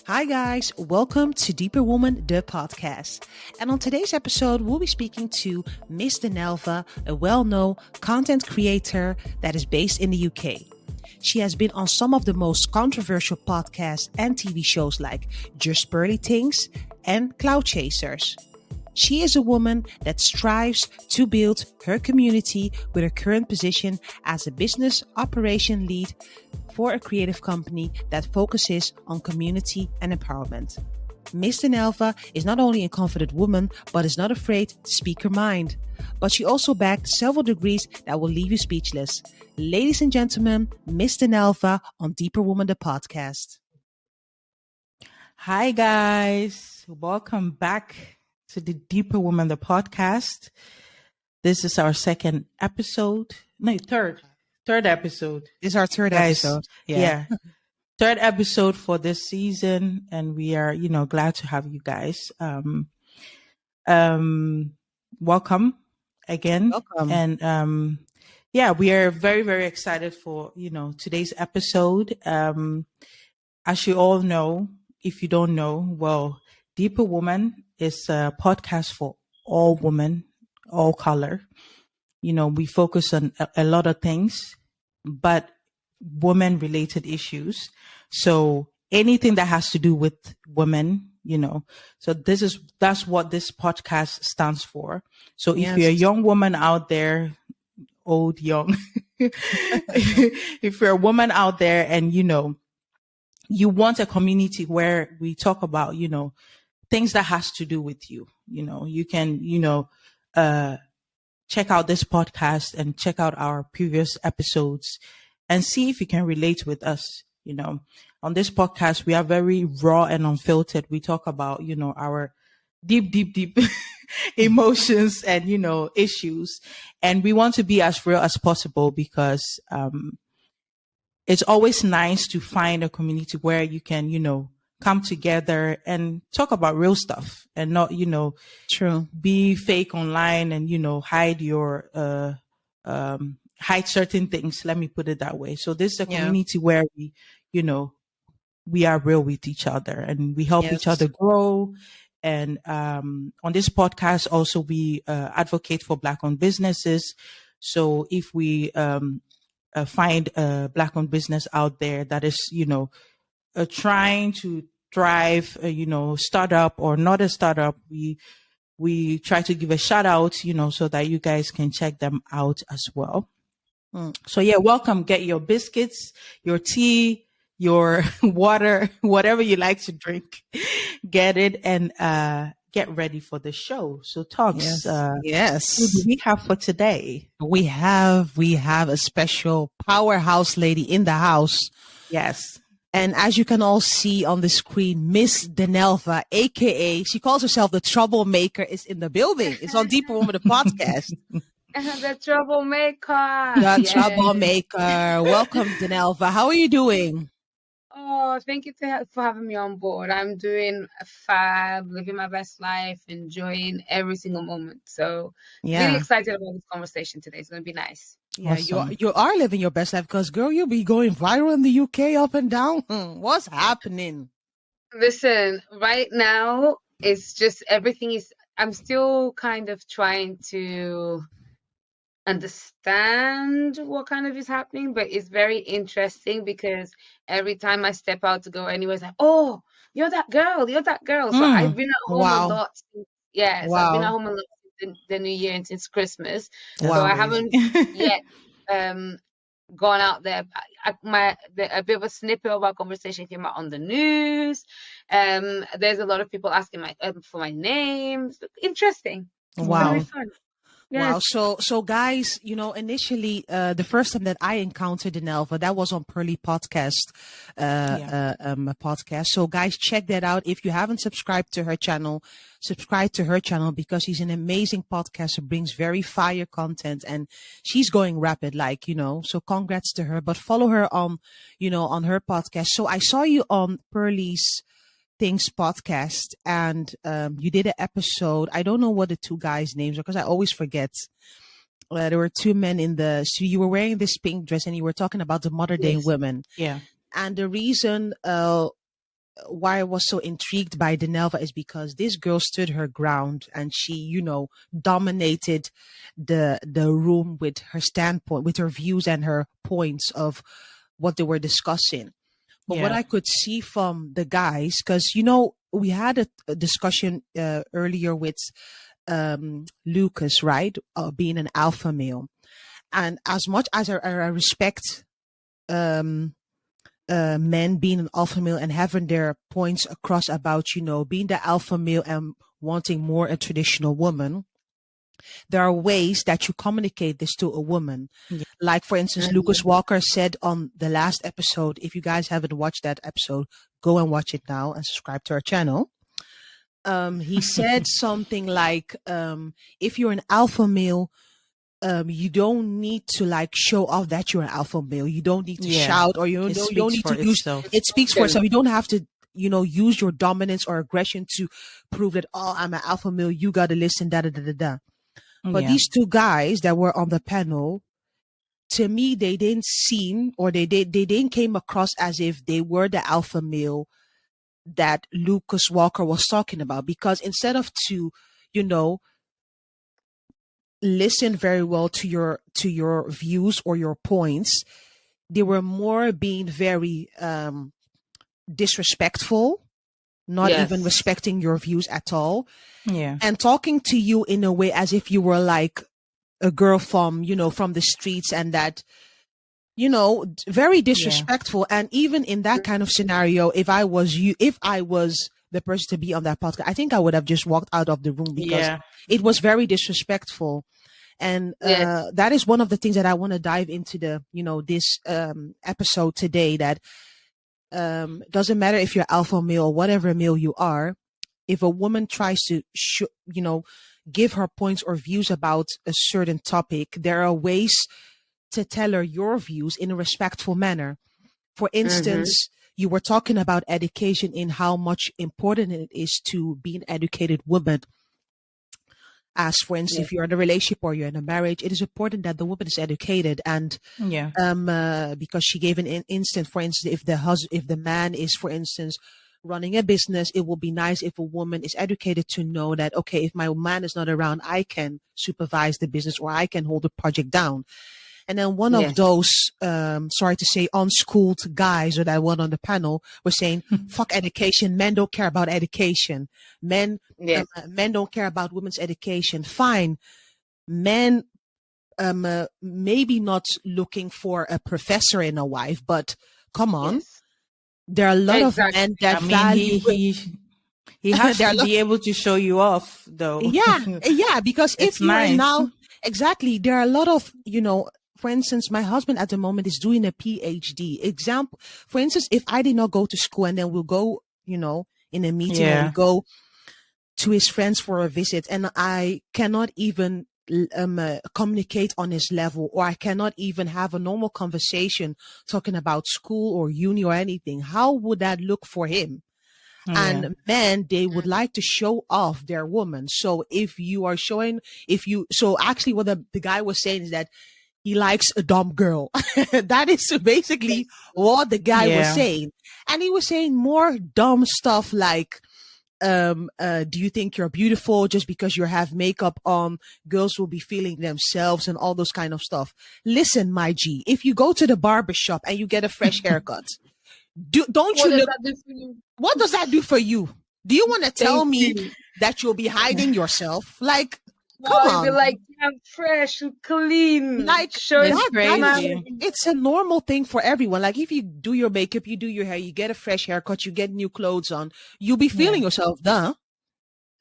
Hi guys, welcome to DeeperWoman the Podcast. And on today's episode, we'll be speaking to Miss Dinalva, a well-known content creator that is based in the UK. She has been on some of the most controversial podcasts and TV shows like Just Pearly Things and Cloud Chasers. She is a woman that strives to build her community with her current position as a business operation lead for a creative company that focuses on community and empowerment. Miss Dinalva is not only a confident woman, but is not afraid to speak her mind. But she also bagged several degrees that will leave you speechless. Ladies and gentlemen, Miss Dinalva on DeeperWoman the Podcast. Hi guys, welcome back to the DeeperWoman the Podcast. This is our third episode. This is our third Guys, episode. Yeah. Third episode for this season, and we are, glad to have you guys. Welcome again. Welcome. And we are very, very excited for, today's episode. As you all know, if you don't know, well, Deeper Woman is a podcast for all women, all color. We focus on a lot of things, but women-related issues. So anything that has to do with women, so that's what this podcast stands for. So if you're a young woman out there, old, young, if you're a woman out there and, you want a community where we talk about, things that has to do with you, you can, check out this podcast and check out our previous episodes and see if you can relate with us. On this podcast, we are very raw and unfiltered. We talk about, our deep emotions and, issues. And we want to be as real as possible because, it's always nice to find a community where you can, come together and talk about real stuff and not, True. be fake online and, hide your, hide certain things. Let me put it that way. So this is a community where we are real with each other and we help each other grow. And, on this podcast, also we, advocate for Black-owned businesses. So if we, find a Black-owned business out there that is, trying to thrive, startup or not a startup, we try to give a shout out, so that you guys can check them out as well. So welcome. Get your biscuits, your tea, your water, whatever you like to drink, get it and get ready for the show. So talks. Yes. Who do we have for today? We have a special powerhouse lady in the house. Yes. And as you can all see on the screen, Miss Dinalva, aka she calls herself the troublemaker, is in the building. It's on Deeper Woman the Podcast. The troublemaker. The troublemaker. Welcome, Dinalva. How are you doing? Oh, thank you for having me on board. I'm doing fab, living my best life, enjoying every single moment. So really excited about this conversation today. It's going to be nice. Yeah, Awesome. you are living your best life because, girl, you'll be going viral in the UK up and down. What's happening? Listen, right now, it's just I'm still kind of trying to understand what kind of is happening, but it's very interesting because every time I step out to go anywhere, it's like, oh, you're that girl. So I've been at home a lot. I've been at home a lot since the New Year and since Christmas. So I haven't yet gone out there. A bit of a snippet of our conversation came out on the news. There's a lot of people asking for my name. Interesting. Wow. Very fun. Yes. Wow. So guys, initially, the first time that I encountered Dinalva, that was on Pearly Podcast, podcast. So guys, check that out. If you haven't subscribed to her channel, subscribe to her channel because she's an amazing podcaster, brings very fire content and she's going rapid, so congrats to her, but follow her on her podcast. So I saw you on Pearly's Things podcast and you did an episode. I don't know what the two guys' names are because I always forget. There were two men so you were wearing this pink dress and you were talking about the modern day women. Yeah. And the reason why I was so intrigued by Dinalva is because this girl stood her ground and she, you know, dominated the room with her standpoint, with her views and her points of what they were discussing. But what I could see from the guys, because, you know, we had a discussion earlier with Lucas, right? Being an alpha male. And as much as I respect men being an alpha male and having their points across about, you know, being the alpha male and wanting more a traditional woman, there are ways that you communicate this to a woman. Yeah. Like, for instance, Lucas Walker said on the last episode, if you guys haven't watched that episode, go and watch it now and subscribe to our channel. He said something like, if you're an alpha male, you don't need to like show off that you're an alpha male. You don't need to shout, or you don't need to use itself. It speaks for itself. You don't have to, you know, use your dominance or aggression to prove that, oh, I'm an alpha male. You got to listen, da da da da da. But these two guys that were on the panel, to me, they didn't seem, or they didn't came across as if they were the alpha male that Lucas Walker was talking about. Because instead of to, you know, listen very well to your views or your points, they were more being very disrespectful, not even respecting your views at all. Yeah. And talking to you in a way as if you were like a girl from, you know, from the streets, and that, you know, very disrespectful. And even in that kind of scenario, if I was the person to be on that podcast, I think I would have just walked out of the room, because it was very disrespectful. And that is one of the things that I want to dive into this episode today, that doesn't matter if you're alpha male or whatever male you are. If a woman tries to, give her points or views about a certain topic, there are ways to tell her your views in a respectful manner. For instance, you were talking about education, in how much important it is to be an educated woman. As for instance, if you're in a relationship or you're in a marriage, it is important that the woman is educated. And because she gave an instant, for instance, if the man is, for instance, running a business, it will be nice if a woman is educated to know that, okay, if my man is not around, I can supervise the business, or I can hold the project down. And then one of those, sorry to say, unschooled guys, or that one on the panel, were saying, fuck education. Men don't care about education. Men don't care about women's education. Fine. Men, maybe not looking for a professor in a wife, but come on. Yes. There are a lot of men that value. He has to be able to show you off, though. Yeah, because if you are now, exactly, there are a lot of, for instance, my husband at the moment is doing a PhD. Example, for instance, if I did not go to school and then we'll go, in a meeting, or we go to his friends for a visit, and I cannot even communicate on his level, or I cannot even have a normal conversation talking about school or uni or anything, how would that look for him? And men, they would like to show off their woman. So if you are showing, so actually what the guy was saying is that he likes a dumb girl. That is basically what the guy was saying. And he was saying more dumb stuff like, do you think you're beautiful just because you have makeup on? Girls will be feeling themselves and all those kind of stuff. Listen, my G, if you go to the barber shop and you get a fresh haircut, what does that do for you? Do you want to tell me that you'll be hiding yourself? Like, come on. Be like, I'm fresh and clean. Like, it's a normal thing for everyone. Like, if you do your makeup, you do your hair, you get a fresh haircut, you get new clothes on, you'll be feeling yourself, duh.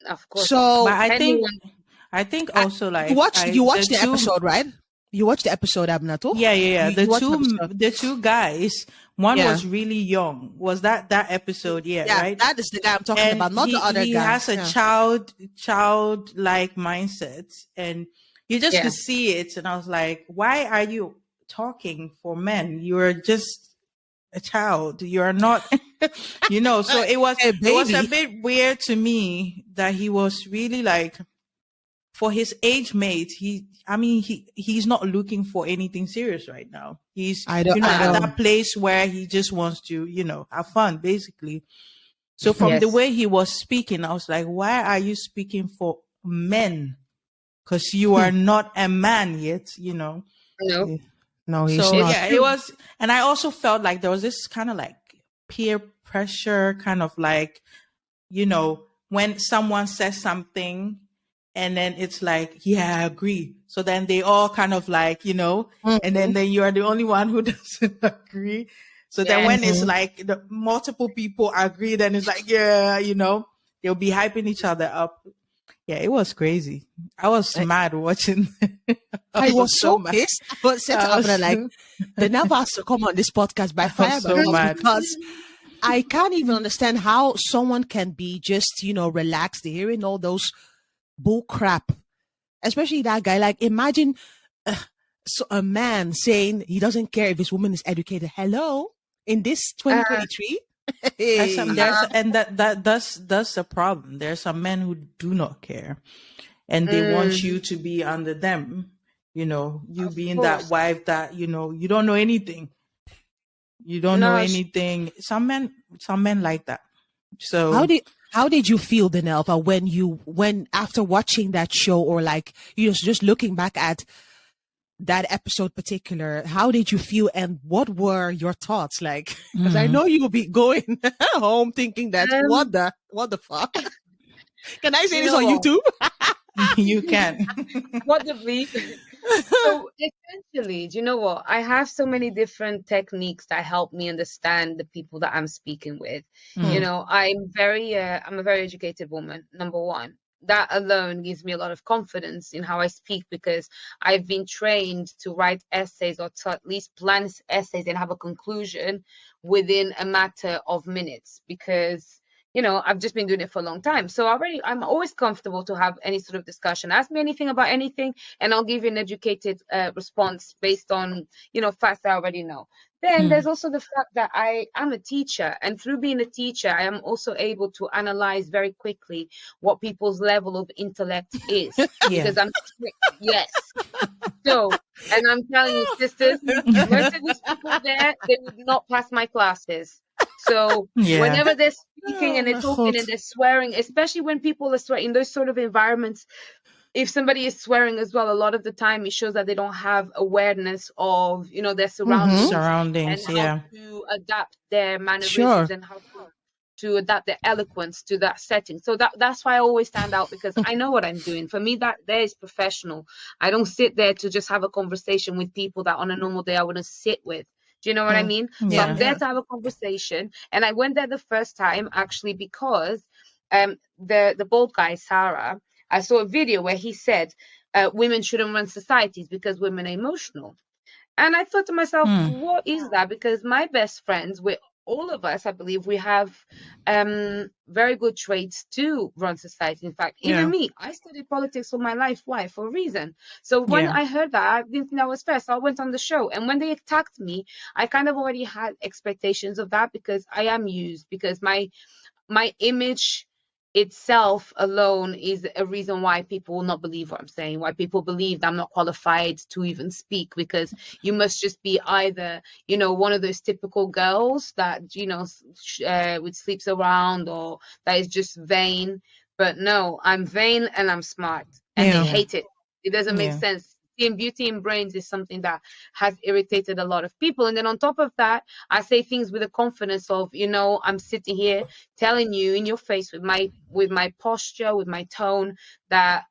Of course. So, but I think also, like, you watched the episode, right? You watched the episode, Abnato? Yeah. The two guys, one was really young. Was that episode? Yeah, right? That is the guy I'm talking about, not the other guy. He has a childlike mindset, and you just could see it. And I was like, why are you talking for men? You're just a child. You're not, so it was a bit weird to me that he was really like, for his age mate, he's not looking for anything serious right now. He's at that place where he just wants to, have fun, basically. So from the way he was speaking, I was like, why are you speaking for men? Because you are not a man yet, you know. No. No, he's so not. Yeah, it was. And I also felt like there was this kind of like peer pressure, kind of like, you know, when someone says something and then it's like, yeah, I agree. So then they all kind of like, you know, and then you are the only one who doesn't agree. So then when it's like the multiple people agree, then it's like, yeah, you know, they'll be hyping each other up. Yeah, it was crazy. I was mad watching. I was so pissed. I was set up and like, Dinalva has to come on this podcast by fire because I can't even understand how someone can be just, you know, relaxed hearing all those bull crap, especially that guy. Like, imagine a man saying he doesn't care if his woman is educated. Hello, in this 2023. And that's the problem. There's some men who do not care, and they want you to be under them. You know, you being that wife that, you know, you don't know anything. You don't know anything. Some men like that. So how did you feel, Dinalva, when after watching that show, or like, you know, just looking back at that episode particular, how did you feel and what were your thoughts? Like, because I know you will be going home thinking that what the fuck? Can I say this on YouTube? You can. What the bleep? So essentially, do you know what? I have so many different techniques that help me understand the people that I'm speaking with. You know, I'm a very educated woman, number one. That alone gives me a lot of confidence in how I speak, because I've been trained to write essays, or to at least plan essays and have a conclusion within a matter of minutes, because, you know, I've just been doing it for a long time. So I'm always comfortable to have any sort of discussion. Ask me anything about anything, and I'll give you an educated response based on, you know, facts I already know. Then there's also the fact that I am a teacher, and through being a teacher, I am also able to analyze very quickly what people's level of intellect is. Because So, and I'm telling you, sisters, most of these people there, they would not pass my classes. So whenever they're speaking and they're talking and they're swearing, especially when people are swearing in those sort of environments, if somebody is swearing as well, a lot of the time it shows that they don't have awareness of, you know, their surroundings and how to adapt their mannerisms and how to adapt their eloquence to that setting. So that's why I always stand out, because I know what I'm doing. For me, that there is professional. I don't sit there to just have a conversation with people that on a normal day I wouldn't sit with. Do you know what I mean? So I'm there to have a conversation. And I went there the first time actually because the bald guy, Sarah, I saw a video where he said women shouldn't run societies because women are emotional. And I thought to myself, what is that? Because my best friends, all of us, I believe, we have very good traits to run society. In fact, even me, I studied politics all my life. Why? For a reason. So when I heard that, I didn't think that was fair. So I went on the show. And when they attacked me, I kind of already had expectations of that, because I am used, because my image itself alone is a reason why people will not believe what I'm saying, why people believe that I'm not qualified to even speak, because you must just be either, you know, one of those typical girls that, you know, with sleeps around, or that is just vain. But no, I'm vain and I'm smart, and they hate it. It doesn't make sense. Seeing beauty in brains is something that has irritated a lot of people. And then on top of that, I say things with a confidence of, you know, I'm sitting here telling you in your face with my posture, with my tone, that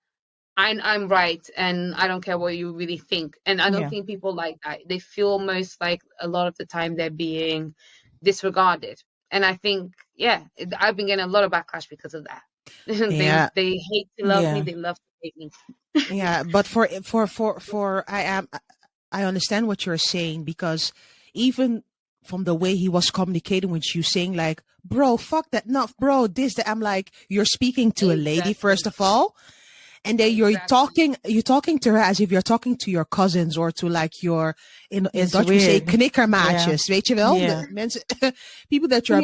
I'm right, and I don't care what you really think. And I don't think people like that. They feel almost like a lot of the time they're being disregarded. And I think, I've been getting a lot of backlash because of that. They hate to love me. They love to hate me. But I understand what you're saying, because even from the way he was communicating with you, saying like, bro, fuck that, no, bro, this, that, I'm like, you're speaking to a lady, first of all, and then you're talking to her as if you're talking to your cousins, or to like your, in Dutch we say knikkermaatjes, weet je wel? People that you're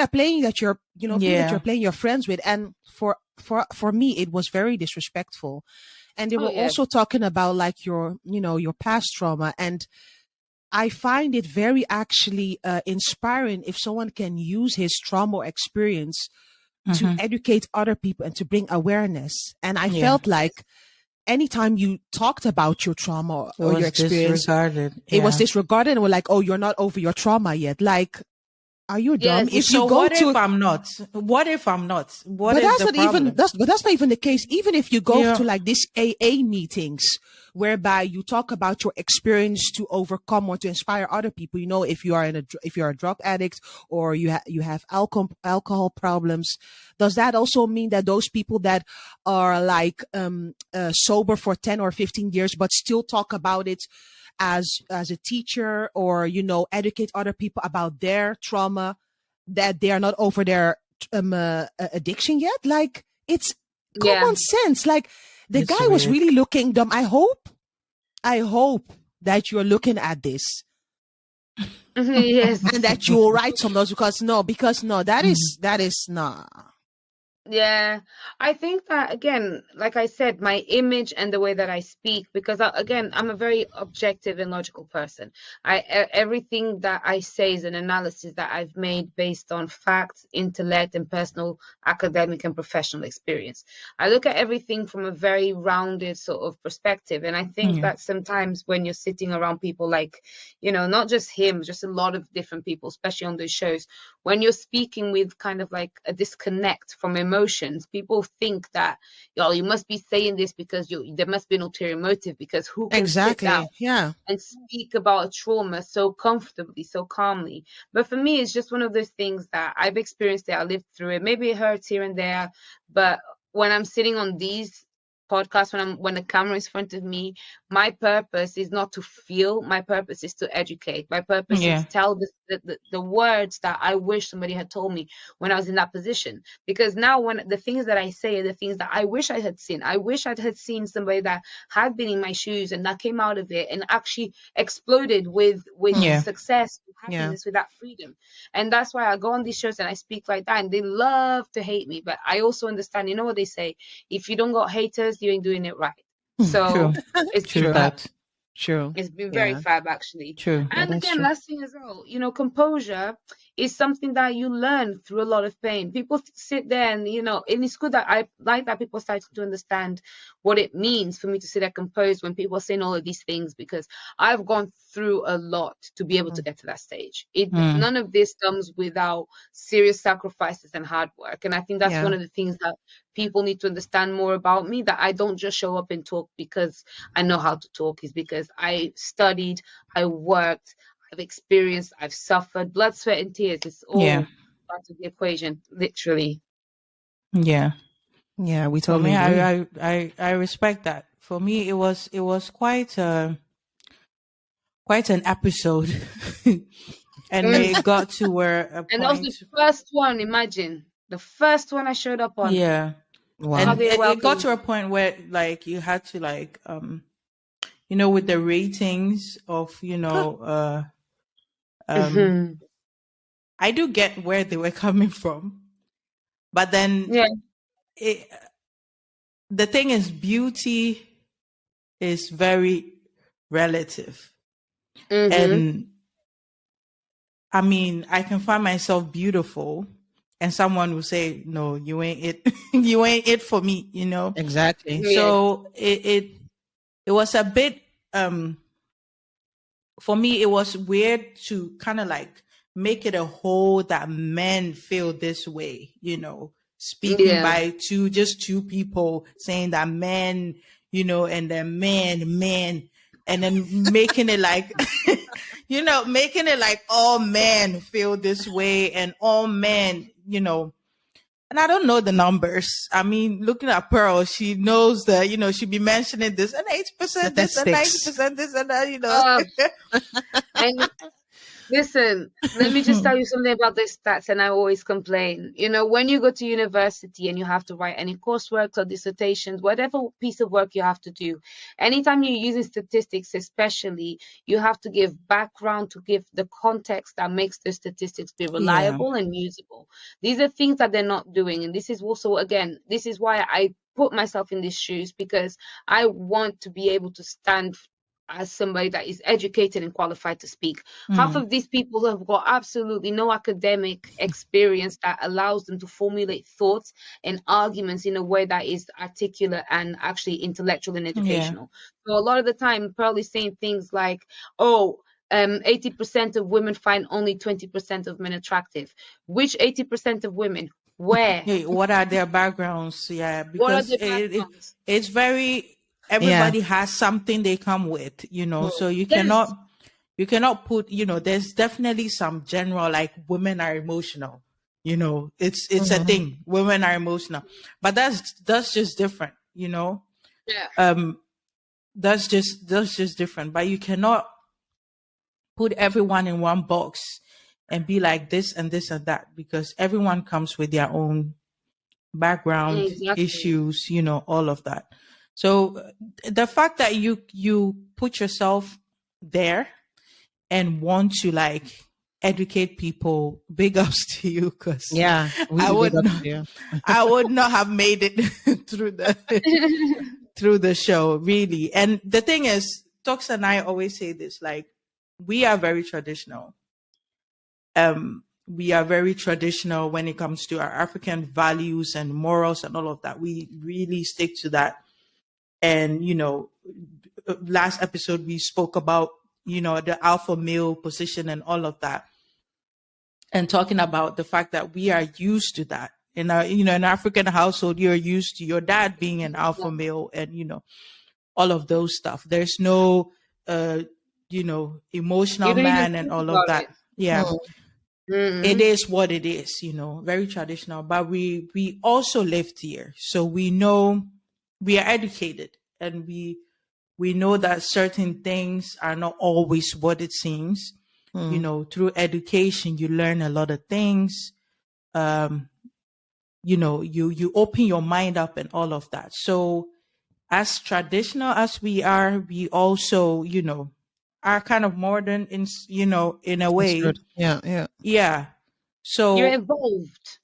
playing that you're, you know, people that you're playing your friends with. And for me, it was very disrespectful. And they were also talking about like your, you know, your past trauma. And I find it very actually inspiring if someone can use his trauma experience to educate other people and to bring awareness. And I felt like anytime you talked about your trauma or your experience, it was disregarded, and we're like, oh, you're not over your trauma yet. Like, are you dumb? Yes. If you go what if I'm not? What if I'm not? What but is that's the not problem? even but that's not even the case. Even if you go to like this AA meetings whereby you talk about your experience to overcome or to inspire other people, you know, if you're a drug addict or you have alcohol problems, does that also mean that those people that are like sober for 10 or 15 years but still talk about it as a teacher, or, you know, educate other people about their trauma, that they are not over their addiction yet? Like, it's common sense. Like, the guy was really looking dumb. I hope that you're looking at this. Yes. And that you will write some notes, because that is not. Yeah, I think that, again, like I said, my image and the way that I speak, because again, I'm a very objective and logical person. Everything that I say is an analysis that I've made based on facts, intellect, and personal academic and professional experience. I look at everything from a very rounded sort of perspective. And I think that sometimes when you're sitting around people like, you know, not just him, just a lot of different people, especially on those shows, when you're speaking with kind of like a disconnect from emotions, people think that, you must be saying this because there must be an ulterior motive, because who can sit down and speak about a trauma so comfortably, so calmly? But for me, it's just one of those things that I've experienced it, I lived through it. Maybe it hurts here and there, but when I'm sitting on these podcasts, when the camera is in front of me, my purpose is not to feel. My purpose is to educate. My purpose is to tell the words that I wish somebody had told me when I was in that position. Because now, when the things that I say are the things that I wish I had seen. I wish I had seen somebody that had been in my shoes and that came out of it and actually exploded with success, with happiness, with that freedom. And that's why I go on these shows and I speak like that. And they love to hate me, but I also understand. You know what they say? If you don't got haters, you ain't doing it right. So it's true that. True. It's been very fab, actually. True. And again, last thing as well, you know, composure is something that you learn through a lot of pain. People sit there and, you know, and it's good that I like that people start to understand what it means for me to sit there composed when people are saying all of these things, because I've gone through a lot to be able to get to that stage. None of this comes without serious sacrifices and hard work. And I think that's one of the things that people need to understand more about me, that I don't just show up and talk because I know how to talk. Is because I studied, I worked, I've experienced, I've suffered, blood, sweat, and tears. It's all part of the equation, literally. Yeah, we totally agree. I respect that. For me, it was quite an episode, and it got to where a point. And that was the first one. Imagine the first one I showed up on. Yeah, wow. And it got to a point where, like, you had to, like, you know, with the ratings of, you know, I do get where they were coming from, but then the thing is, beauty is very relative. And I mean, I can find myself beautiful and someone will say, no, you ain't it. You ain't it for me, you know? Exactly. So it was a bit, for me, it was weird to kind of like make it a whole that men feel this way, you know, speaking by two people saying that men, you know, and then men, and then making it like, you know, making it like all men feel this way and all men, you know. And I don't know the numbers. I mean, looking at Pearl, she knows that, you know, she'd be mentioning this and 8% this and 90% this and that, you know. And listen, let me just tell you something about the stats, and I always complain. You know, when you go to university and you have to write any coursework or dissertations, whatever piece of work you have to do, anytime you're using statistics, especially, you have to give background, to give the context that makes the statistics be reliable and usable. These are things that they're not doing. And this is also, again, this is why I put myself in these shoes, because I want to be able to stand as somebody that is educated and qualified to speak. Half of these people have got absolutely no academic experience that allows them to formulate thoughts and arguments in a way that is articulate and actually intellectual and educational. So a lot of the time, probably saying things like, oh, 80% of women find only 20% of men attractive. Which 80% of women? Where? Hey, what are their backgrounds? Yeah, What are because the backgrounds? it's very, everybody has something they come with, so you Yes. cannot put, there's definitely some general, like, women are emotional, it's a thing. Women are emotional, but that's just different, Yeah. that's just different. But you cannot put everyone in one box and be like this and this and that, because everyone comes with their own background Exactly. issues, all of that. So the fact that you put yourself there and want to, like, educate people, big ups to you, because I would not have made it through the show, really. And the thing is, Tox and I always say this, like, we are very traditional. We are very traditional when it comes to our African values and morals and all of that. We really stick to that. And, last episode we spoke about, the alpha male position and all of that. And talking about the fact that we are used to that. In our, an African household, you're used to your dad being an alpha male and, all of those stuff. There's no, emotional man and all of that. Yeah. It is what it is, very traditional. But we also lived here. So we know, we are educated, and we know that certain things are not always what it seems. Through education, you learn a lot of things. You open your mind up and all of that. So as traditional as we are, we also, are kind of modern in a way. Yeah. So you're evolved.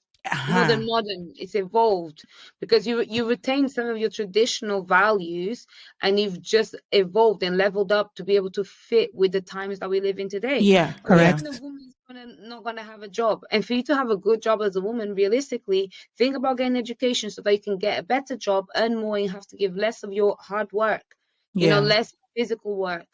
More than modern, it's evolved, because you retain some of your traditional values, and you've just evolved and leveled up to be able to fit with the times that we live in today. Yeah, correct. A woman is not gonna have a job, and for you to have a good job as a woman, realistically, think about getting education so that you can get a better job, earn more, and you have to give less of your hard work. Less physical work.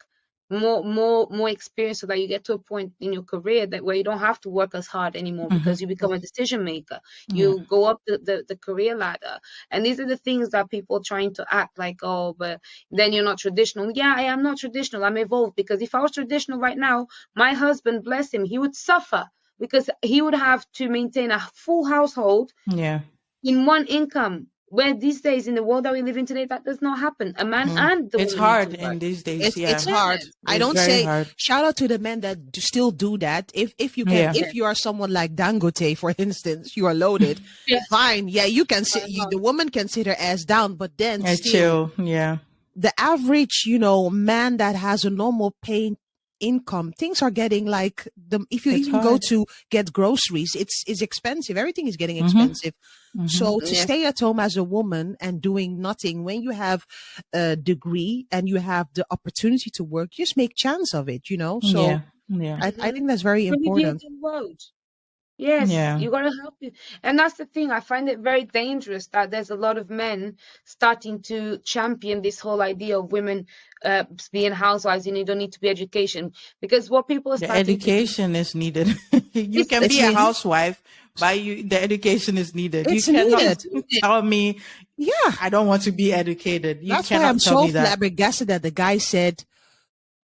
More experience, so that you get to a point in your career that where you don't have to work as hard anymore, because you become a decision maker. You go up the career ladder. And these are the things that people are trying to act like, oh, but then you're not traditional. Yeah, I am not traditional. I'm evolved, because if I was traditional right now, my husband, bless him, he would suffer, because he would have to maintain a full household in one income. Where these days, in the world that we live in today, that does not happen. A man and the woman. It's hard in these days. It's hard. I don't say hard. Shout out to the men that still do that. If you can, if you are someone like Dangote, for instance, you are loaded. Fine. Yeah, you can sit. The woman can sit her ass down, but then still, the average, man that has a normal paying income, things are getting like if you even go to get groceries, it's expensive. Everything is getting expensive. So to stay at home as a woman and doing nothing, when you have a degree and you have the opportunity to work, just make chance of it, So I think that's very important. Yes, you gotta help you. And that's the thing. I find it very dangerous that there's a lot of men starting to champion this whole idea of women being housewives, and you don't need to be education. Because what people are starting education is needed. You can be a housewife, but the education is needed. It's you cannot needed. tell me, I don't want to be educated. That's why I'm so flabbergasted that the guy said,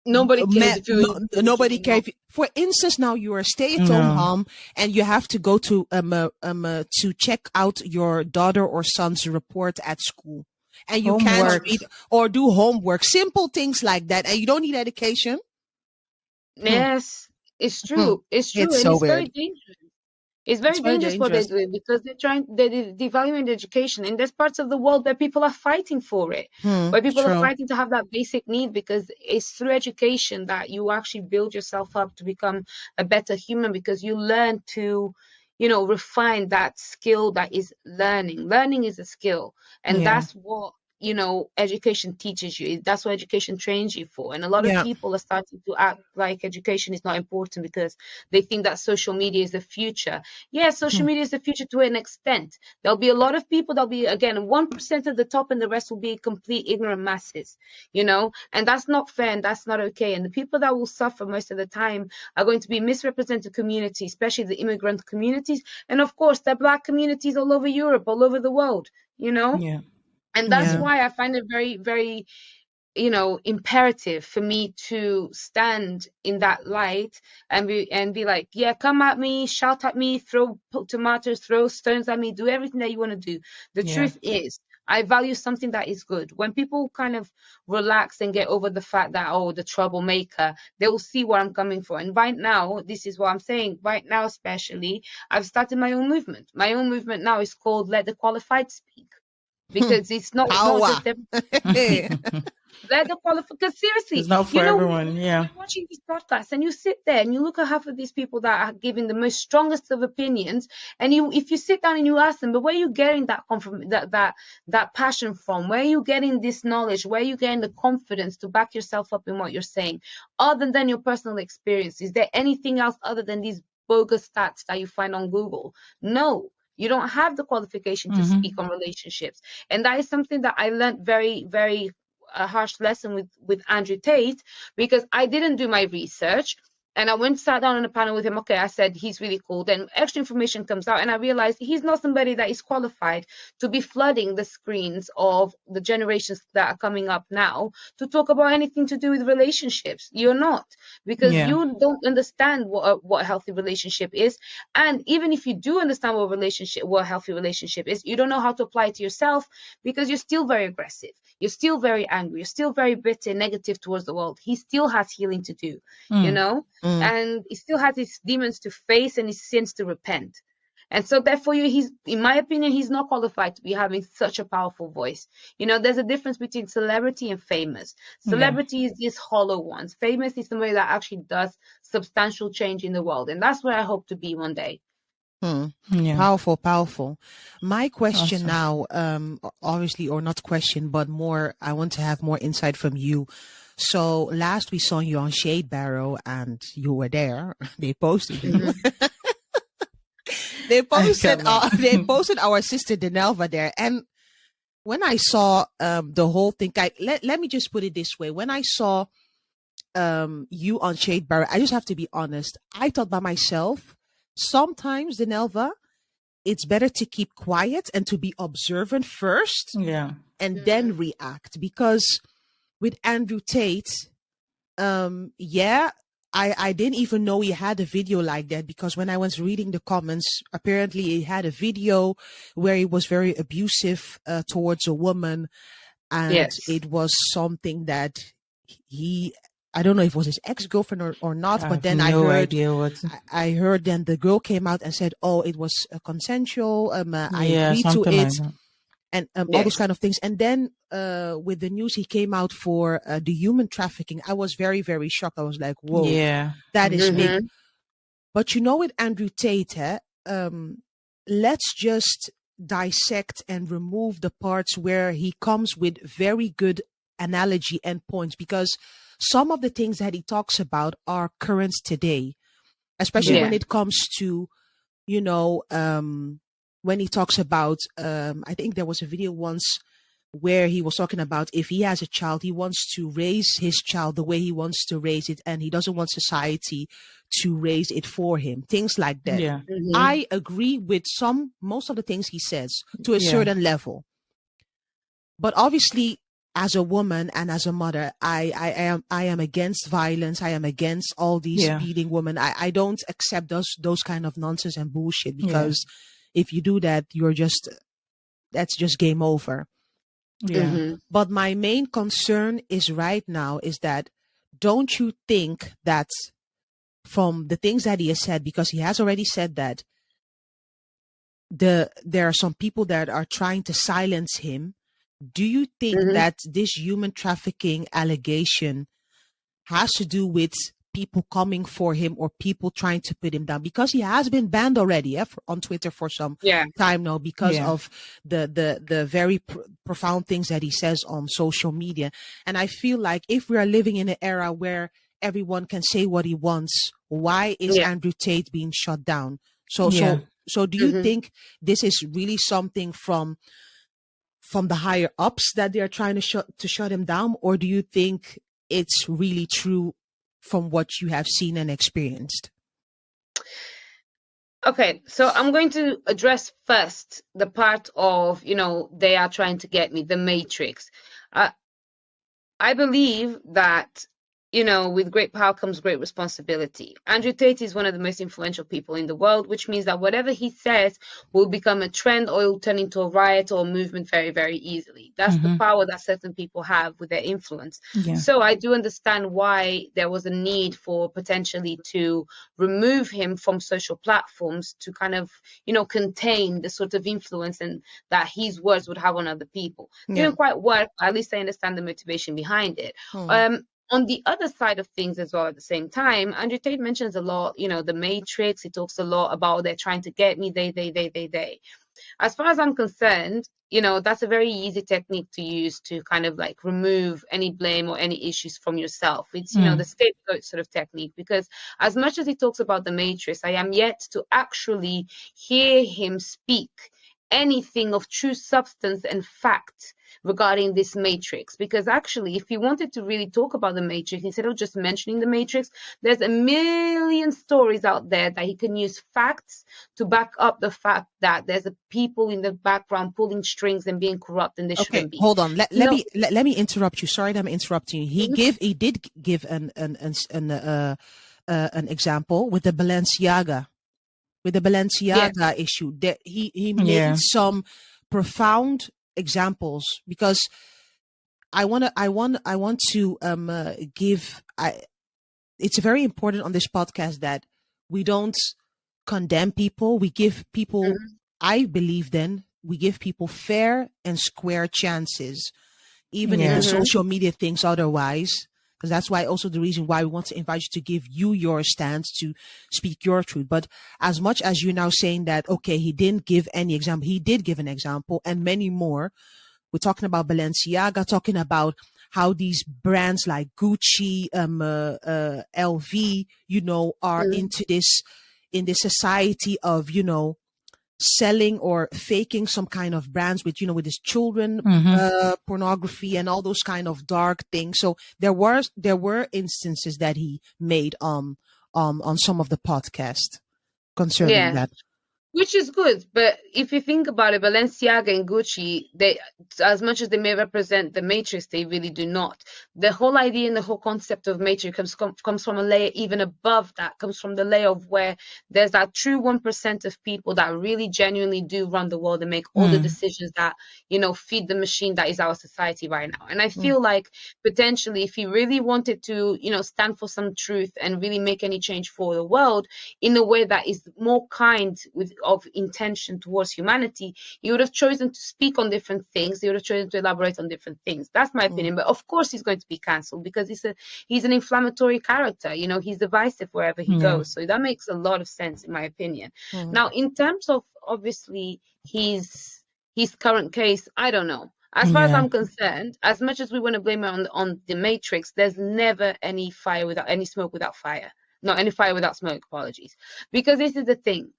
nobody cares. Nobody cares. For instance, now you're a stay-at-home mom, and you have to go to to check out your daughter or son's report at school, and you can't read or do homework, simple things like that, and you don't need education. Yes, it's true. It's true, and it's very dangerous. It's very dangerous what they're doing, because they're devaluing education. And there's parts of the world where people are fighting for it, where people are fighting to have that basic need, because it's through education that you actually build yourself up to become a better human, because you learn to, refine that skill that is learning. Learning is a skill, and that's what education teaches you. That's what education trains you for. And a lot of people are starting to act like education is not important because they think that social media is the future. Yeah, social media is the future to an extent. There'll be a lot of people, there'll be, again, 1% at the top and the rest will be complete ignorant masses, and that's not fair and that's not okay. And the people that will suffer most of the time are going to be misrepresented communities, especially the immigrant communities. And of course, the Black communities all over Europe, all over the world, Yeah. And that's why I find it very, very, imperative for me to stand in that light and be like, yeah, come at me, shout at me, throw tomatoes, throw stones at me, do everything that you want to do. The truth is, I value something that is good. When people kind of relax and get over the fact that, oh, the troublemaker, they will see where I'm coming from. And right now, this is what I'm saying. Right now, especially, I've started my own movement. My own movement now is called Let the Qualified Speak. Because it's not just let the qualified, because seriously, it's not for everyone. You're watching this podcast and you sit there and you look at half of these people that are giving the most strongest of opinions, and if you sit down and you ask them, but where are you getting that passion from? Where are you getting this knowledge? Where are you getting the confidence to back yourself up in what you're saying, other than your personal experience? Is there anything else other than these bogus stats that you find on Google? No. You don't have the qualification to speak on relationships. And that is something that I learned very, very a harsh lesson with Andrew Tate, because I didn't do my research. And I went, sat down on a panel with him. Okay, I said, he's really cool. Then extra information comes out and I realized he's not somebody that is qualified to be flooding the screens of the generations that are coming up now to talk about anything to do with relationships. You're not, because you don't understand what a healthy relationship is. And even if you do understand what a healthy relationship is, you don't know how to apply it to yourself because you're still very aggressive. You're still very angry. You're still very bitter, negative towards the world. He still has healing to do, and he still has his demons to face and his sins to repent. And so therefore, he's, in my opinion, he's not qualified to be having such a powerful voice. There's a difference between celebrity and famous. Celebrity is these hollow ones. Famous is somebody that actually does substantial change in the world. And that's where I hope to be one day. Powerful. My question now, obviously, or not question, but more, I want to have more insight from you. So last we saw you on Shade Barrow and you were there. They posted you. They posted our sister Dinalva there. And when I saw the whole thing, let me just put it this way. When I saw you on Shade Barrow, I just have to be honest. I thought by myself, sometimes, Dinalva, it's better to keep quiet and to be observant first and then react. Because with Andrew Tate, I didn't even know he had a video like that, because when I was reading the comments, apparently he had a video where he was very abusive towards a woman. And it was something that I don't know if it was his ex-girlfriend or not, but then I heard then the girl came out and said, oh, it was consensual. I agreed to it. Like and all those kind of things. And then with the news, he came out for the human trafficking. I was very, very shocked. I was like, whoa, that is big. But with Andrew Tate, let's just dissect and remove the parts where he comes with very good analogy and points, because some of the things that he talks about are current today, especially when it comes to, when he talks about, I think there was a video once where he was talking about if he has a child, he wants to raise his child the way he wants to raise it, and he doesn't want society to raise it for him. Things like that. Yeah. I agree with most of the things he says to a certain level. But obviously, as a woman and as a mother, I am against violence. I am against all these beating women. I don't accept those kind of nonsense and bullshit, because if you do that, that's just game over. Yeah. But my main concern is right now is that, don't you think that from the things that he has said, because he has already said that there are some people that are trying to silence him, do you think that this human trafficking allegation has to do with people coming for him or people trying to put him down, because he has been banned already on Twitter for some time now because of the very profound things that he says on social media. And I feel like if we are living in an era where everyone can say what he wants, why is Andrew Tate being shut down? So do you think this is really something from the higher ups that they're trying to shut him down, or do you think it's really true from what you have seen and experienced? Okay, so I'm going to address first the part of, they are trying to get me, the Matrix. I believe that, with great power comes great responsibility. Andrew Tate is one of the most influential people in the world, which means that whatever he says will become a trend or it will turn into a riot or a movement very, very easily. That's the power that certain people have with their influence. Yeah. So I do understand why there was a need for potentially to remove him from social platforms to kind of, contain the sort of influence and that his words would have on other people. Didn't quite work, but at least I understand the motivation behind it. On the other side of things as well, at the same time, Andrew Tate mentions a lot, the Matrix. He talks a lot about they're trying to get me, they. As far as I'm concerned, that's a very easy technique to use to kind of like remove any blame or any issues from yourself. It's, the scapegoat sort of technique, because as much as he talks about the Matrix, I am yet to actually hear him speak anything of true substance and fact regarding this Matrix. Because actually, if he wanted to really talk about the Matrix, instead of just mentioning the Matrix, there's a million stories out there that he can use facts to back up the fact that there's a people in the background pulling strings and being corrupt, and they shouldn't be. Hold on. Let me interrupt you. Sorry that I'm interrupting you. He did give an example with the Balenciaga. With the Balenciaga issue, that he made some profound examples, because I want to give. It's very important on this podcast that we don't condemn people. We give people. I believe then we give people fair and square chances, even in the social media things. Otherwise. Because that's why also the reason why we want to invite you to give you your stance, to speak your truth. But as much as you're now saying that, okay, he didn't give any example, he did give an example and many more. We're talking about Balenciaga, talking about how these brands like Gucci, LV, are into this, in this society of, selling or faking some kind of brands with, with his children, pornography and all those kind of dark things. So there were instances that he made on some of the podcast concerning that. Which is good, but if you think about it, Balenciaga and Gucci, they, as much as they may represent the Matrix, they really do not. The whole idea and the whole concept of Matrix comes from a layer even above that, comes from the layer of where there's that true 1% of people that really genuinely do run the world and make all the decisions that, feed the machine that is our society right now. And I feel like potentially if he really wanted to, stand for some truth and really make any change for the world in a way that is more kind of intention towards humanity, he would have chosen to speak on different things. He would have chosen to elaborate on different things. That's my opinion. But of course he's going to be cancelled because he's an inflammatory character. He's divisive wherever he goes. So that makes a lot of sense in my opinion. Now, in terms of obviously his current case, I don't know. As far as I'm concerned, as much as we want to blame it on the Matrix, there's never any fire without any smoke without fire. Not any fire without smoke, apologies. Because this is the thing.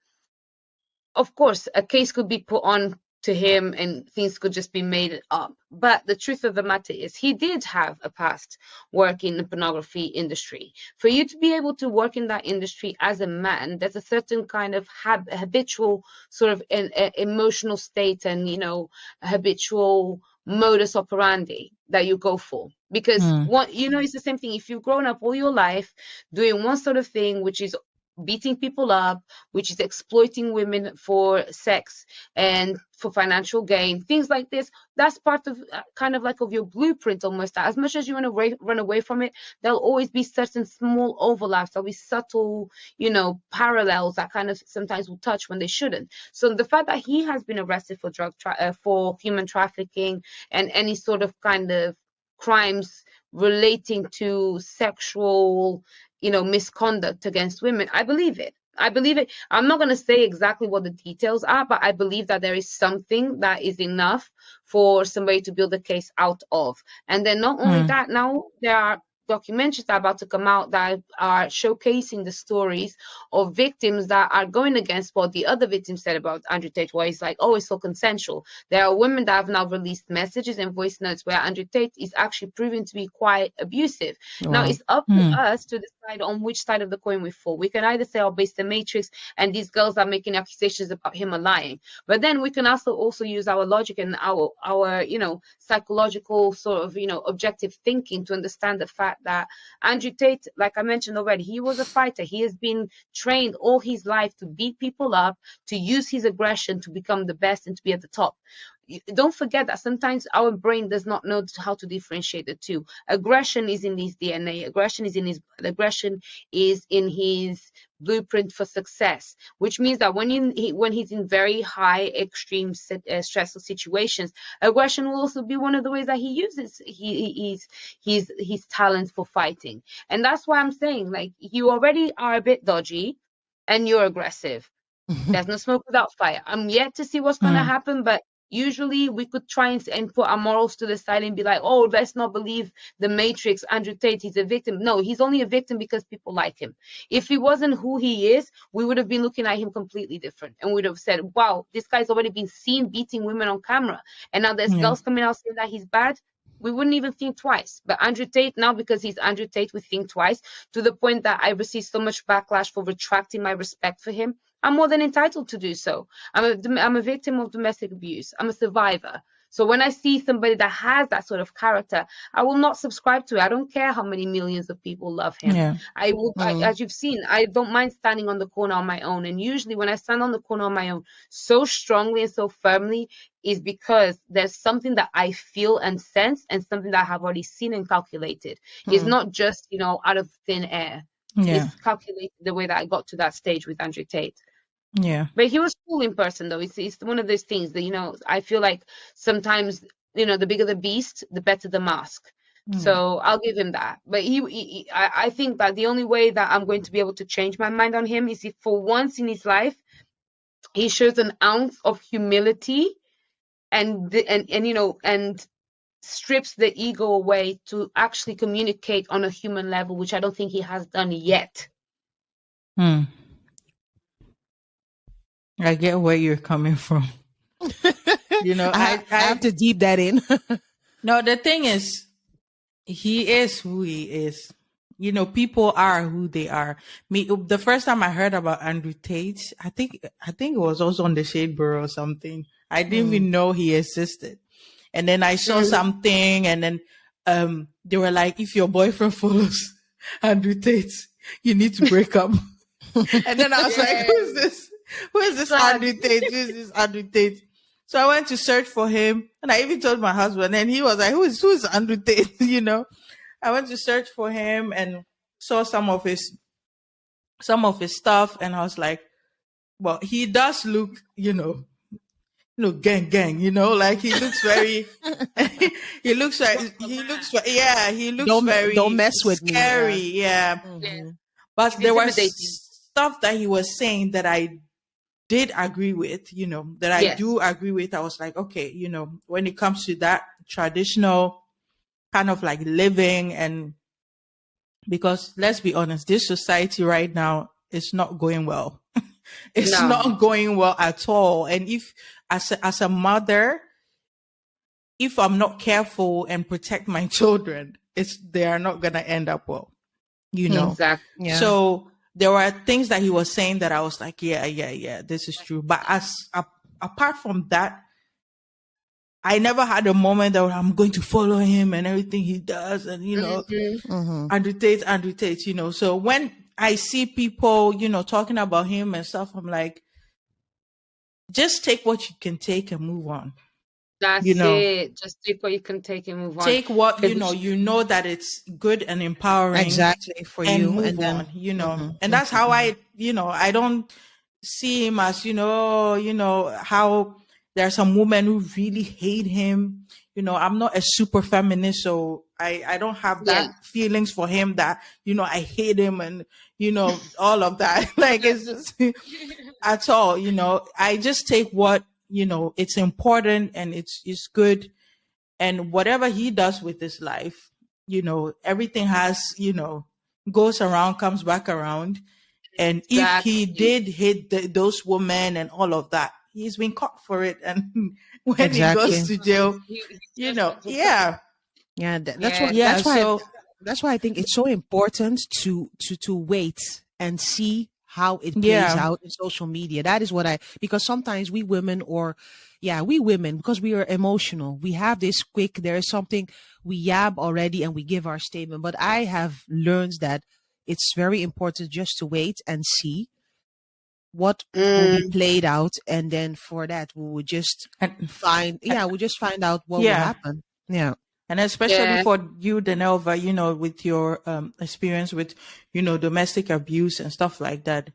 Of course, a case could be put on to him and things could just be made up. But the truth of the matter is he did have a past work in the pornography industry. For you to be able to work in that industry as a man, there's a certain kind of habitual sort of emotional state and, habitual modus operandi that you go for. Because, it's the same thing. If you've grown up all your life doing one sort of thing, which is beating people up, which is exploiting women for sex and for financial gain, things like this, that's part of kind of like of your blueprint almost. As much as you want to run away from it, there'll always be certain small overlaps. There'll be subtle, parallels that kind of sometimes will touch when they shouldn't. So the fact that he has been arrested for for human trafficking and any sort of kind of crimes relating to sexual misconduct against women. I believe it. I'm not going to say exactly what the details are, but I believe that there is something that is enough for somebody to build a case out of. And then not only that, now there are documentaries that are about to come out that are showcasing the stories of victims that are going against what the other victims said about Andrew Tate, where it's like, oh, it's so consensual. There are women that have now released messages and voice notes where Andrew Tate is actually proven to be quite abusive. Wow. Now, it's up to us to decide on which side of the coin we fall. We can either say, oh, based the Matrix and these girls are making accusations about him are lying. But then we can also use our logic and our psychological sort of, objective thinking to understand the fact that Andrew Tate, like I mentioned already, he was a fighter. He has been trained all his life to beat people up, to use his aggression to become the best and to be at the top. Don't forget that sometimes our brain does not know how to differentiate the two. Aggression is in his DNA. Aggression is in his blood. Aggression is in his blueprint for success, which means that when he's in very high, extreme, stressful situations, aggression will also be one of the ways that he uses his talents for fighting. And that's why I'm saying, like, you already are a bit dodgy, and you're aggressive. There's no smoke without fire. I'm yet to see what's going to happen, but usually we could try and put our morals to the side and be like, oh, let's not believe the Matrix. Andrew Tate, he's a victim. No, he's only a victim because people like him. If he wasn't who he is, we would have been looking at him completely different. And we'd have said, wow, this guy's already been seen beating women on camera. And now there's girls coming out saying that he's bad. We wouldn't even think twice. But Andrew Tate, now because he's Andrew Tate, we think twice, to the point that I received so much backlash for retracting my respect for him. I'm more than entitled to do so. I'm a victim of domestic abuse. I'm a survivor. So when I see somebody that has that sort of character, I will not subscribe to it. I don't care how many millions of people love him. Yeah. As you've seen, I don't mind standing on the corner on my own. And usually when I stand on the corner on my own so strongly and so firmly is because there's something that I feel and sense and something that I have already seen and calculated. It's not just, out of thin air. Yeah. It's calculated the way that I got to that stage with Andrew Tate. Yeah. But he was cool in person, though. It's one of those things that, I feel like sometimes, the bigger the beast, the better the mask. So I'll give him that. But I think that the only way that I'm going to be able to change my mind on him is if for once in his life, he shows an ounce of humility and strips the ego away to actually communicate on a human level, which I don't think he has done yet. I get where you're coming from. I have to deep that in. No, the thing is, he is who he is. People are who they are. The first time I heard about Andrew Tate, I think it was also on the Shade Bureau or something. I didn't even know he existed. And then I saw something, and then they were like, if your boyfriend follows Andrew Tate, you need to break up. And then I was like, who is this? Who is this Andrew Tate? Who is this Andrew Tate? So I went to search for him, and I even told my husband, and he was like, who is Andrew Tate? I went to search for him and saw some of his stuff, and I was like, well, he does look, gang, like he looks very, he looks very, don't mess with scary, me. Yeah. Mm-hmm. But there was stuff that he was saying that I did agree with, that I do agree with. I was like, okay, when it comes to that traditional kind of like living, and because let's be honest, this society right now is not going well. It's not going well at all. And if as a mother, if I'm not careful and protect my children, they are not gonna end up well. Exactly. Yeah. So there were things that he was saying that I was like, yeah, this is true. But apart from that, I never had a moment that I'm going to follow him and everything he does, and Andrew Tate, So when I see people, talking about him and stuff, I'm like, just take what you can take and move on. That's it. Just take what you can take and move on. Take what you know that it's good and empowering exactly for you, move and then on. And that's how I don't see him as how there are some women who really hate him. You know, I'm not a super feminist, so I don't have that feelings for him that, you know, I hate him and, you know, all of that. Like, it's just at all, you know, I just take what, you know, it's important and it's good. And whatever he does with his life, you know, everything has, you know, goes around, comes back around. And if he did hit those women and all of that, he's been caught for it. And when he goes to jail, you know, that's why I think it's so important to wait and see how it plays out in social media. That is what because sometimes we women, because we are emotional, we have this quick, there is something, we yab already and we give our statement. But I have learned that it's very important just to wait and see what will be played out. And then for that, we will just find out what will happen. Yeah. And especially for you, Dinalva, you know, with your experience with, you know, domestic abuse and stuff like that,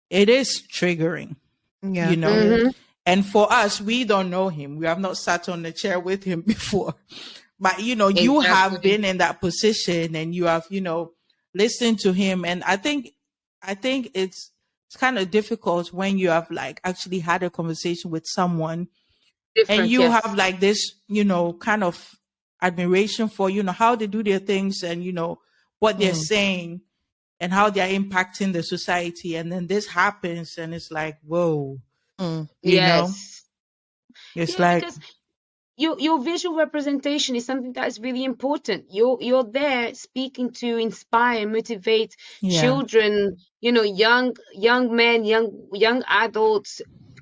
it is triggering, you know. And for us, we don't know him. We have not sat on the chair with him before. But, you know, you have been in that position and you have, you know, listened to him. And I think it's kind of difficult when you have like actually had a conversation with someone and you have like this, you know, kind of admiration for, you know, how they do their things and, you know, what they're saying and how they're impacting the society. And then this happens and it's like, whoa, you know, it's like, because your visual representation is something that is really important. You're there speaking to inspire, motivate children, you know, young men, young adults,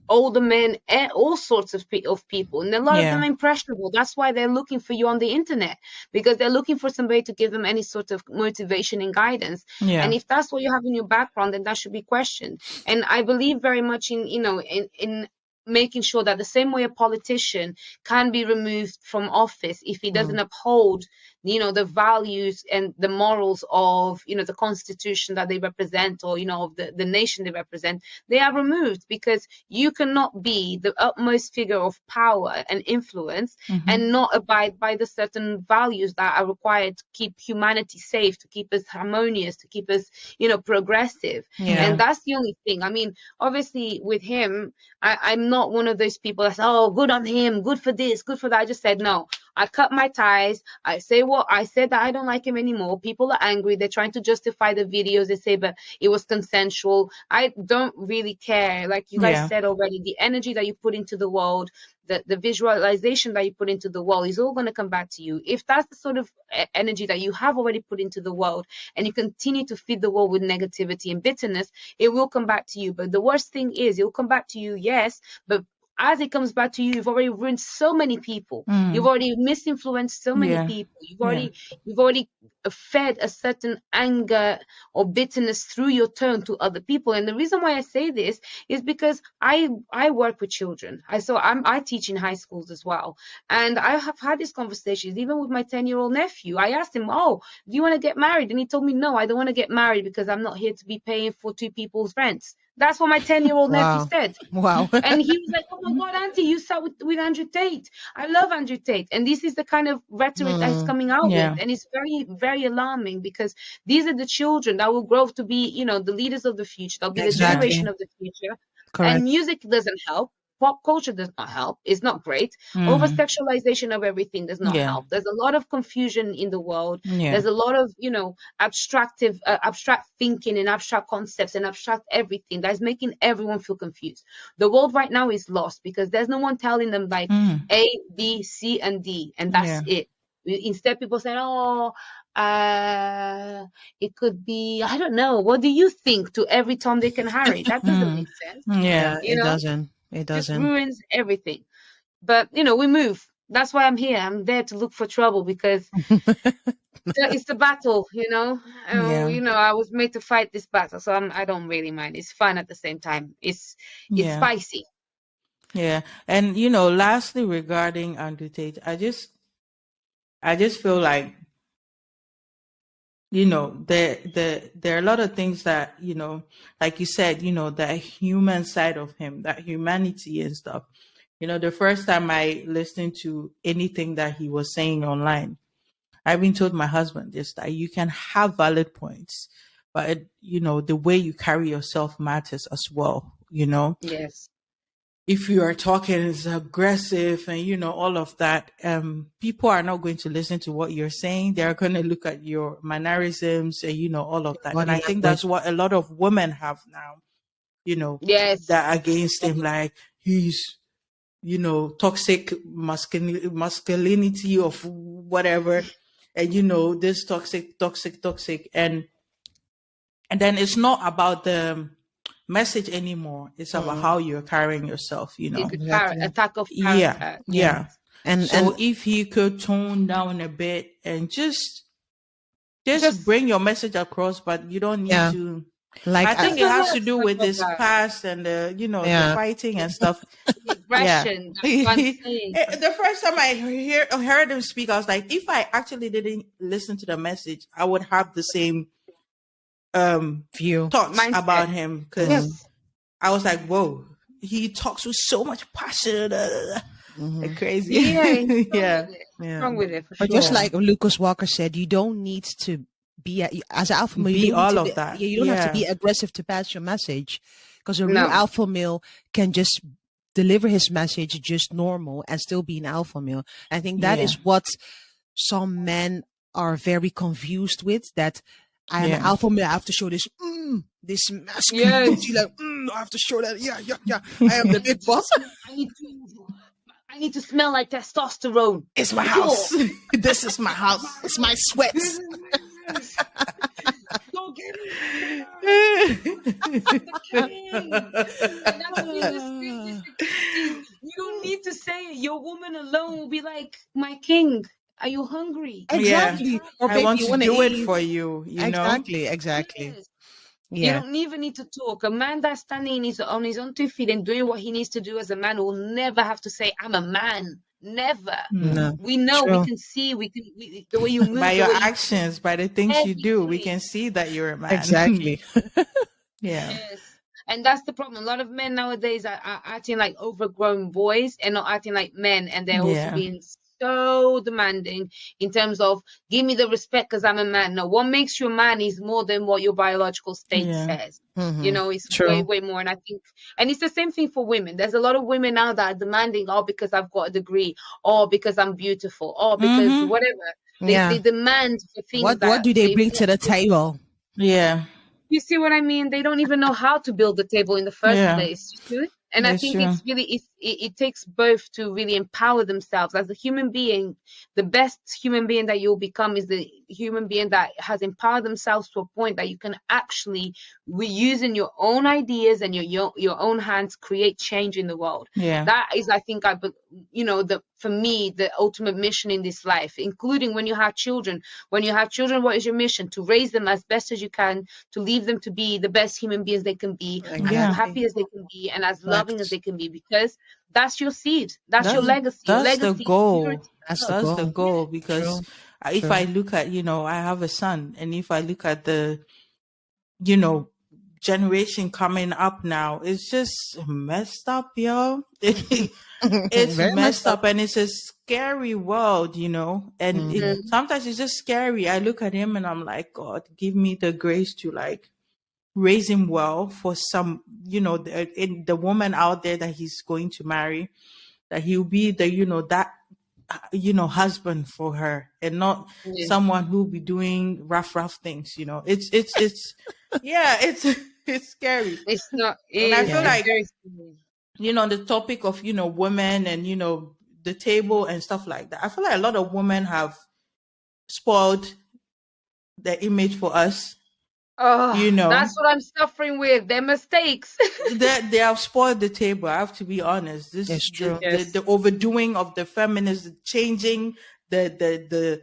older men, all sorts of people, and a lot of them are impressionable. That's why they're looking for you on the internet, because they're looking for somebody to give them any sort of motivation and guidance. And if that's what you have in your background, then that should be questioned. And I believe very much in, you know, in making sure that the same way a politician can be removed from office if he doesn't uphold, you know, the values and the morals of, you know, the constitution that they represent, or, you know, of the nation they represent, they are removed, because you cannot be the utmost figure of power and influence and not abide by the certain values that are required to keep humanity safe, to keep us harmonious, to keep us, you know, progressive. And that's the only thing. I mean, obviously with him, I'm not one of those people that say, oh, good on him, good for this, good for that. I just said, no, I cut my ties. I say what I said, that I don't like him anymore. People are angry. They're trying to justify the videos. They say, but it was consensual. I don't really care. Like you guys said already, the energy that you put into the world, the visualization that you put into the world is all going to come back to you. If that's the sort of energy that you have already put into the world and you continue to feed the world with negativity and bitterness, it will come back to you. But the worst thing is, it will come back to you, yes, but as it comes back to you, you've already ruined so many people. You've already misinfluenced so many people. You've already fed a certain anger or bitterness through your tone to other people. And the reason why I say this is because I work with children. I teach in high schools as well. And I have had these conversations, even with my 10-year-old nephew. I asked him, oh, do you want to get married? And he told me, no, I don't want to get married because I'm not here to be paying for two people's rents. That's what my 10-year-old nephew said. Wow. And he was like, oh my God, Auntie, you sat with Andrew Tate. I love Andrew Tate. And this is the kind of rhetoric that he's coming out with. And it's very, very alarming, because these are the children that will grow to be, you know, the leaders of the future. They'll be the generation of the future. Correct. And music doesn't help. Pop culture does not help. It's not great. Over-sexualization of everything does not help. There's a lot of confusion in the world. There's a lot of, you know, abstract thinking and abstract concepts and abstract everything that is making everyone feel confused. The world right now is lost because there's no one telling them like A, B, C, and D, and that's it. Instead, people say, oh, it could be, I don't know. What do you think? To every Tom, Dick, and Harry. That doesn't make sense. It doesn't. It doesn't. Just ruins everything. But, you know, we move. That's why I'm here. I'm there to look for trouble, because it's the battle, you know. You know, I was made to fight this battle, so I don't really mind. It's fun at the same time. It's spicy. Yeah. And, you know, lastly, regarding Andrew Tate, I just feel like, you know, there are a lot of things that, you know, like you said, you know, that human side of him, that humanity and stuff, The first time I listened to anything that he was saying online, I even told my husband this, that you can have valid points, but the way you carry yourself matters as well. Yes. If you are talking is aggressive and all of that, people are not going to listen to what you're saying. They're going to look at your mannerisms and all of that. And I think that's what a lot of women have now. Yes. That against him, like he's toxic masculinity of whatever, and this toxic, and then it's not about the message anymore. It's about how you're carrying yourself. It's exactly. Attack of character. Yeah. And if he could tone down a bit and just bring your message across, but you don't need to. Like, I think it has to do with his past and the fighting and stuff. Aggression. The first time I heard him speak, I was like, if I actually didn't listen to the message, I would have the same thoughts about him, because I was like, whoa, he talks with so much passion, like crazy. Yeah. Wrong with it. But just like Lucas Walker said, you don't need to be as an alpha male. Be all of that. You don't have to be aggressive to pass your message, because a real alpha male can just deliver his message just normal and still be an alpha male. I think that is what some men are very confused with, that I am an alpha male. I have to show this masculinity. Like, I have to show that. Yeah. I am the big boss. I need to smell like testosterone. It's my house. This is my house. It's my sweat. Don't get it. You don't need to say it. Your woman alone will be like, my king, are you hungry? Exactly. Yeah. Or I want to do it for you. Exactly. Yes. You don't even need to talk. A man that's standing on his own 2 feet and doing what he needs to do as a man will never have to say, I'm a man. Never. No. We know. True. We can see. The way you move, by your actions, by the things you do, we can see that you're a man. Exactly. Yes. And that's the problem. A lot of men nowadays are acting like overgrown boys and not acting like men, and they're also being so demanding in terms of, give me the respect because I'm a man. No, what makes you a man is more than what your biological state says. It's way more. And I think, and it's the same thing for women. There's a lot of women now that are demanding, because I've got a degree, or because I'm beautiful, or because whatever. They demand for things. What do they bring to the table? Yeah. You see what I mean? They don't even know how to build the table in the first place. You see? And I think it's really, it takes both to really empower themselves as a human being. The best human being that you'll become is the human being that has empowered themselves to a point that you can actually, using your own ideas and your own hands, create change in the world. Yeah. That is, I think, for me, the ultimate mission in this life, including when you have children. When you have children, what is your mission? To raise them as best as you can, to leave them to be the best human beings they can be, as happy as they can be, and as loving as they can be, because that's your seed. That's your legacy. That's the goal. That's the goal. Because if I look at, I have a son, and if I look at the, generation coming up now, it's just messed up, yo. It's messed up, and it's a scary world, and sometimes it's just scary. I look at him and I'm like, God, give me the grace to raise him well for some, the woman out there that he's going to marry, that he'll be the, husband for her, and not someone who'll be doing rough things. It's it's scary. It's not. And I feel like, the topic of, women and, the table and stuff like that. I feel like a lot of women have spoiled the image for us. Oh, that's what I'm suffering with. Their mistakes. they have spoiled the table. I have to be honest. This is true. The overdoing of the feminist, changing the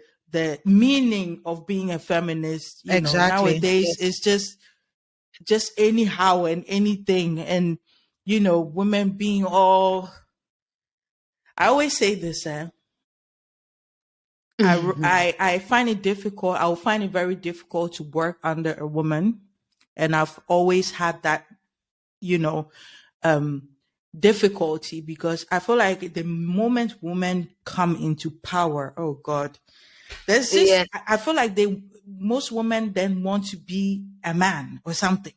meaning of being a feminist. Nowadays, it's just anyhow and anything, and women being all. I always say this, I find it difficult. I will find it very difficult to work under a woman. And I've always had that, difficulty, because I feel like the moment women come into power, oh God, there's this, I feel like most women then want to be a man or something.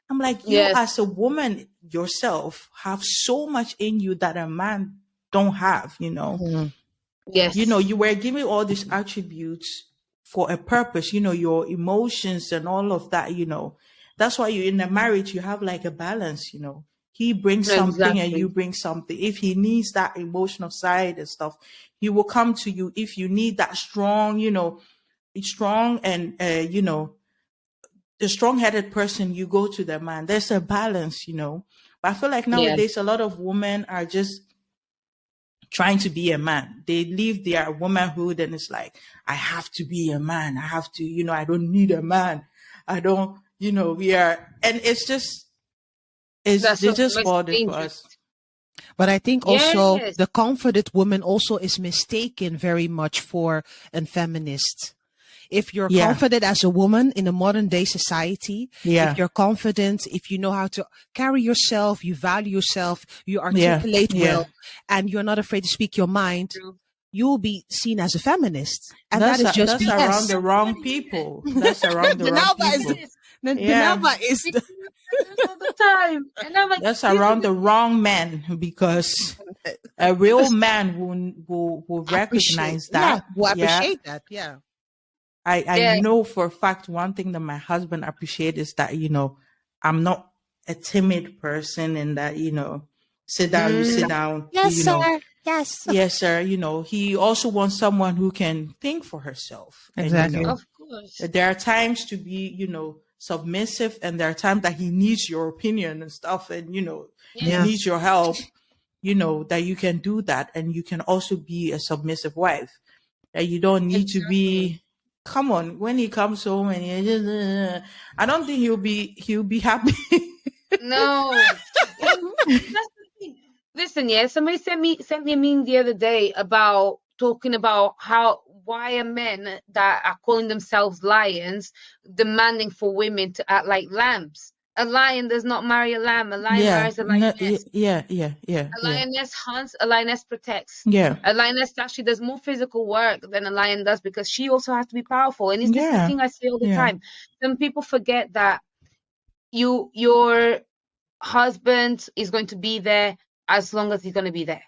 I'm like, you as a woman yourself have so much in you that a man don't have, you know. Mm-hmm. Yes. You know, you were given all these attributes for a purpose, you know, your emotions and all of that, you know. That's why you in a marriage, you have like a balance, you know. He brings something and you bring something. If he needs that emotional side and stuff, he will come to you. If you need that strong, you know, strong and, you know, the strong-headed person, you go to the man. There's a balance, you know. But I feel like nowadays a lot of women are just trying to be a man. They leave their womanhood and it's like, I have to be a man. I have to, you know, I don't need a man. I don't, you know, and it's just, it's just spoiled for us. But I think also the confident woman also is mistaken very much for a feminist. If you're confident as a woman in a modern day society, if you're confident, if you know how to carry yourself, you value yourself, you articulate well, and you're not afraid to speak your mind, you'll be seen as a feminist. And that's around the wrong people. That's around the wrong people. Dinalva is all the time. And I'm like, that's around the wrong man, because a real man will recognize that. Yeah, will appreciate that. Yeah. I know for a fact one thing that my husband appreciates is that, you know, I'm not a timid person, and that, you know, sit down, you sit down. Yes, you sir. Know, yes. Yes, sir. You know, he also wants someone who can think for herself. Exactly. And, you know, of course. there are times to be, you know, submissive, and there are times that he needs your opinion and stuff, and, you know, he needs your help, you know, that you can do that. And you can also be a submissive wife. That you don't need to be. Come on, when he comes home and he just, I don't think he'll be happy. No, that's the thing. Listen, somebody sent me a meme the other day about talking about why are men that are calling themselves lions demanding for women to act like lambs. A lion does not marry a lamb. A lion marries a lioness. A lioness hunts. A lioness protects. Yeah. A lioness actually does more physical work than a lion does, because she also has to be powerful. And it's just the thing I say all the time. Some people forget that your husband is going to be there as long as he's going to be there,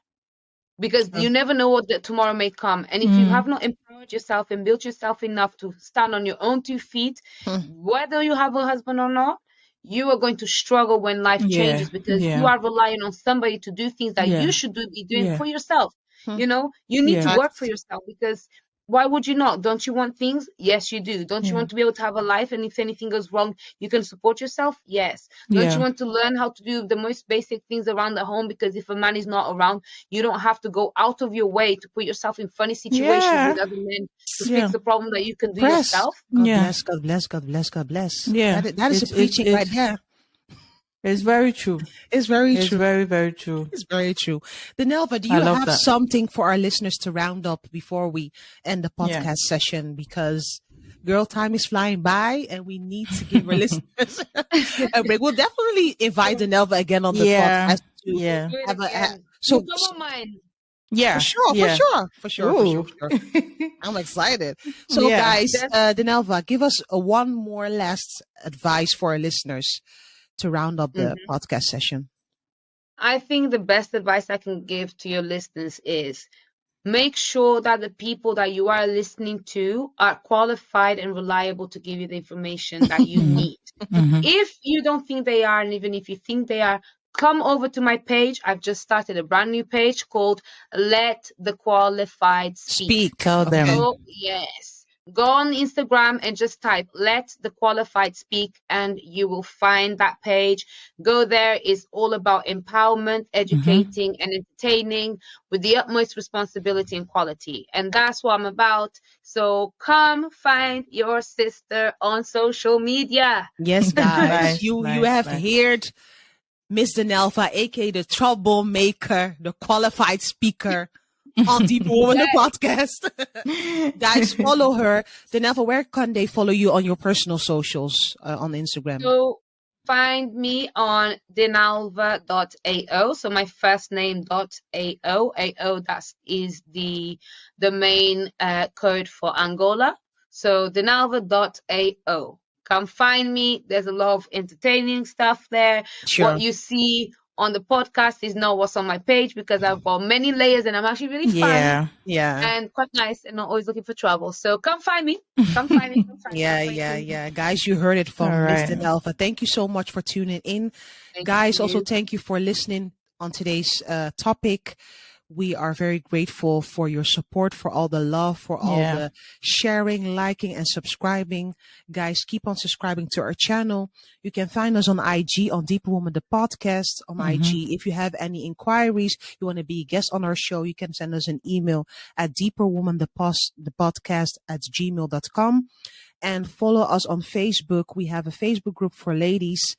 because you never know what tomorrow may come. And if you have not empowered yourself and built yourself enough to stand on your own 2 feet, whether you have a husband or not, you are going to struggle when life changes, because you are relying on somebody to do things that you should be doing for yourself. You know, you need to work for yourself, because why would you not? Don't you want things? Yes, you do. Don't you want to be able to have a life, and if anything goes wrong, you can support yourself? Yes. Don't you want to learn how to do the most basic things around the home? Because if a man is not around, you don't have to go out of your way to put yourself in funny situations with other men to fix the problem that you can do yourself. God bless, God bless, God bless, God bless. Yeah. That is a preaching right there. It's very true. It's very true. It's very, very true. It's very true. Dinalva, do you have something for our listeners to round up before we end the podcast session? Because girl, time is flying by and we need to give our listeners a break. We'll definitely invite Dinalva again on the podcast to have a so double mine. Yeah, for sure. I'm excited. So guys, Dinalva, give us one more last advice for our listeners to round up the podcast session. I think the best advice I can give to your listeners is make sure that the people that you are listening to are qualified and reliable to give you the information that you need. If you don't think they are, and even if you think they are, come over to my page. I've just started a brand new page called Let the Qualified Speak. Tell them. So, yes. Go on Instagram and just type Let the Qualified Speak, and you will find that page. Go there. It's all about empowerment, educating, and entertaining with the utmost responsibility and quality. And that's what I'm about. So come find your sister on social media. Yes, guys. You have heard Miss Dinalva, aka the troublemaker, the qualified speaker on DeeperWoman the Podcast. Guys, follow her. Dinalva, where can they follow you on your personal socials on Instagram? So find me on Dinalva.ao. So my first name.ao. AO, that is the main code for Angola. So Dinalva.ao. Come find me. There's a lot of entertaining stuff there. Sure. What you see on the podcast is not what's on my page, because I've got many layers and I'm actually really fun. Yeah. And quite nice and not always looking for trouble. So come find me. Come find me. Come find me. Yeah. Guys, you heard it from Miss Dinalva. Thank you so much for tuning in. Guys, also thank you for listening on today's topic. We are very grateful for your support, for all the love, for all the sharing, liking, and subscribing. Guys, keep on subscribing to our channel. You can find us on IG, on DeeperWoman the Podcast, on IG. If you have any inquiries, you want to be a guest on our show, you can send us an email at DeeperWomanThePodcast@gmail.com. And follow us on Facebook. We have a Facebook group for ladies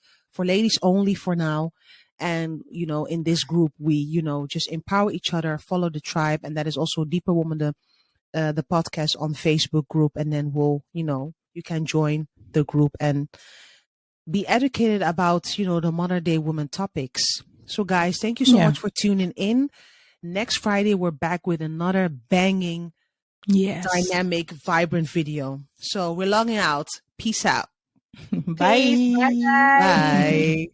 only for now. And, in this group, we, just empower each other, follow the tribe. And that is also DeeperWoman, the podcast on Facebook group. And then you can join the group and be educated about, the modern day women topics. So guys, thank you so much for tuning in. Next Friday, we're back with another banging, dynamic, vibrant video. So we're logging out. Peace out. Bye. Bye. Bye.